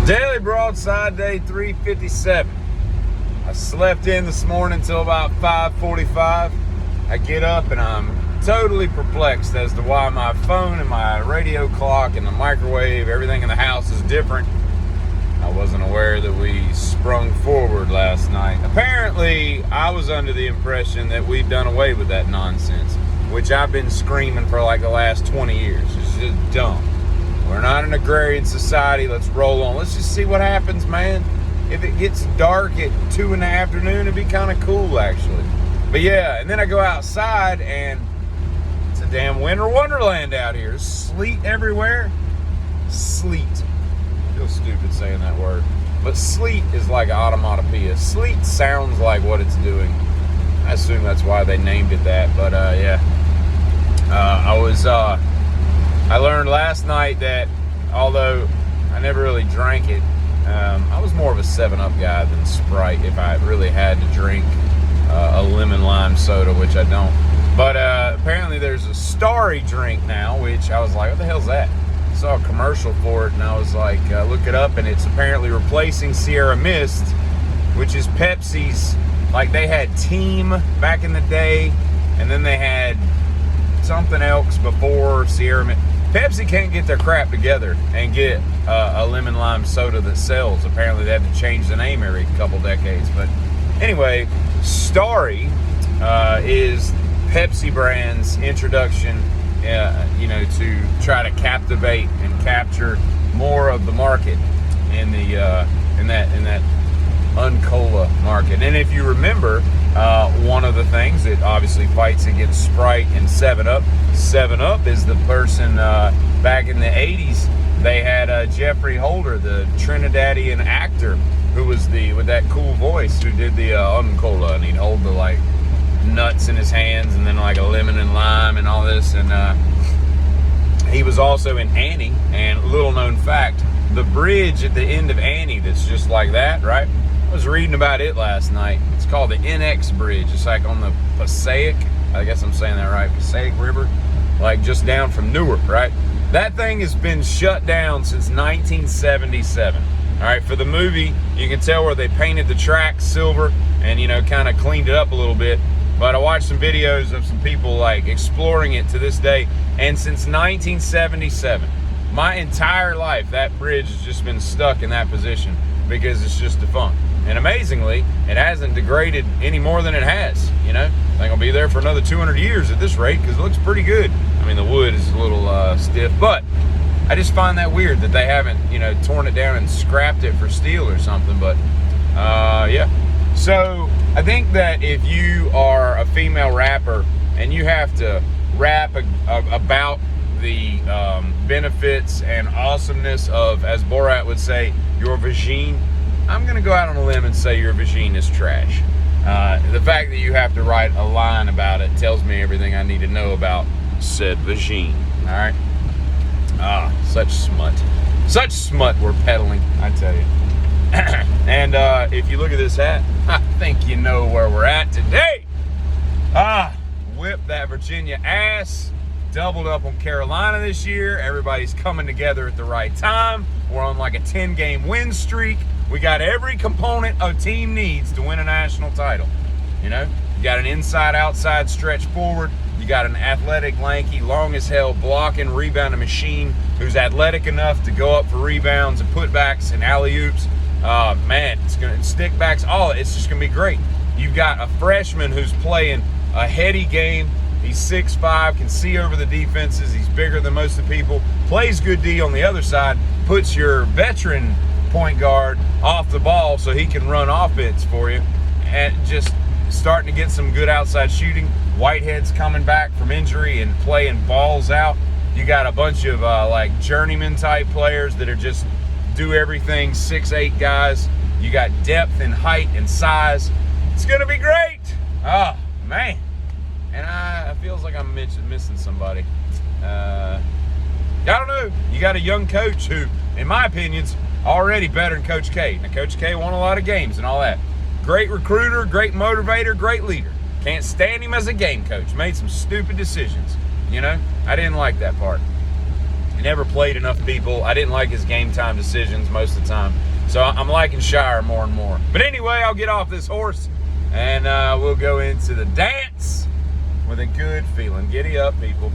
Daily Broadside, day 357. I slept in this morning till about 5:45. I get up and I'm totally perplexed as to why my phone and my radio clock and the microwave, everything in the house is different. I wasn't aware that we sprung forward last night. Apparently, I was under the impression that we'd done away with that nonsense, which I've been screaming for like the last 20 years. It's just dumb. We're not an agrarian society. Let's roll on. Let's just see what happens, man. If it gets dark at 2 in the afternoon, it'd be kind of cool, actually. But yeah, and then I go outside, and it's a damn winter wonderland out here. Sleet everywhere. Sleet. I feel stupid saying that word. But sleet is like an automatopoeia. Sleet sounds like what it's doing. I assume that's why they named it that. But yeah. I learned last night that although I never really drank it, I was more of a 7-Up guy than Sprite if I really had to drink a lemon lime soda, which I don't. But apparently there's a Starry drink now, which I was like, what the hell's that? I saw a commercial for it and I was like, look it up, and it's apparently replacing Sierra Mist, which is Pepsi's. Like, they had Team back in the day, and then they had something else before Sierra Mist. Pepsi can't get their crap together and get a lemon lime soda that sells. Apparently, they have to change the name every couple decades. But anyway, Starry is Pepsi brand's introduction, to try to captivate and capture more of the market in the in that uncola market. And if you remember, one of the things that obviously fights against Sprite and 7-Up. 7-Up is the person back in the 80s. They had Jeffrey Holder, the Trinidadian actor, who was with that cool voice, who did the uncola, and he'd hold the like nuts in his hands and then like a lemon and lime and all this. And he was also in Annie. And little known fact, the bridge at the end of Annie that's just like that, right? I was reading about it last night. It's called the NX Bridge. It's like on the Passaic, I guess I'm saying that right, Passaic River, like just down from Newark, right? That thing has been shut down since 1977. All right, for the movie, you can tell where they painted the track silver and, kind of cleaned it up a little bit. But I watched some videos of some people like exploring it to this day. And since 1977, my entire life, that bridge has just been stuck in that position because it's just defunct. And amazingly, it hasn't degraded any more than it has. It's not gonna be there for another 200 years at this rate because it looks pretty good. I mean, the wood is a little stiff, but I just find that weird that they haven't, torn it down and scrapped it for steel or something. But yeah. So I think that if you are a female rapper and you have to rap about the benefits and awesomeness of, as Borat would say, your vagine, I'm going to go out on a limb and say your vagine is trash. The fact that you have to write a line about it tells me everything I need to know about said vagine. All right? Such smut. Such smut we're peddling, I tell you. And if you look at this hat, I think you know where we're at today. Whip that Virginia ass. Doubled up on Carolina this year. Everybody's coming together at the right time. We're on like a 10-game win streak. We got every component a team needs to win a national title. You got an inside-outside stretch forward. You got an athletic, lanky, long as hell blocking, rebounding machine who's athletic enough to go up for rebounds and putbacks and alley-oops. Man, it's gonna stick backs. It's just gonna be great. You've got a freshman who's playing a heady game. He's 6'5", can see over the defenses. He's bigger than most of the people. Plays good D on the other side. Puts your veteran point guard off the ball so he can run offense for you. And just starting to get some good outside shooting. Whitehead's coming back from injury and playing balls out. You got a bunch of like journeyman type players that are just do everything, 6'8" guys. You got depth and height and size. It's gonna be great. Oh man. And it feels like I'm missing somebody. I don't know. You got a young coach who, in my opinion's already better than Coach K. Now, Coach K won a lot of games and all that. Great recruiter, great motivator, great leader. Can't stand him as a game coach. Made some stupid decisions. I didn't like that part. He never played enough people. I didn't like his game time decisions most of the time. So I'm liking Shire more and more. But anyway, I'll get off this horse and we'll go into the dance with a good feeling. Giddy up, people.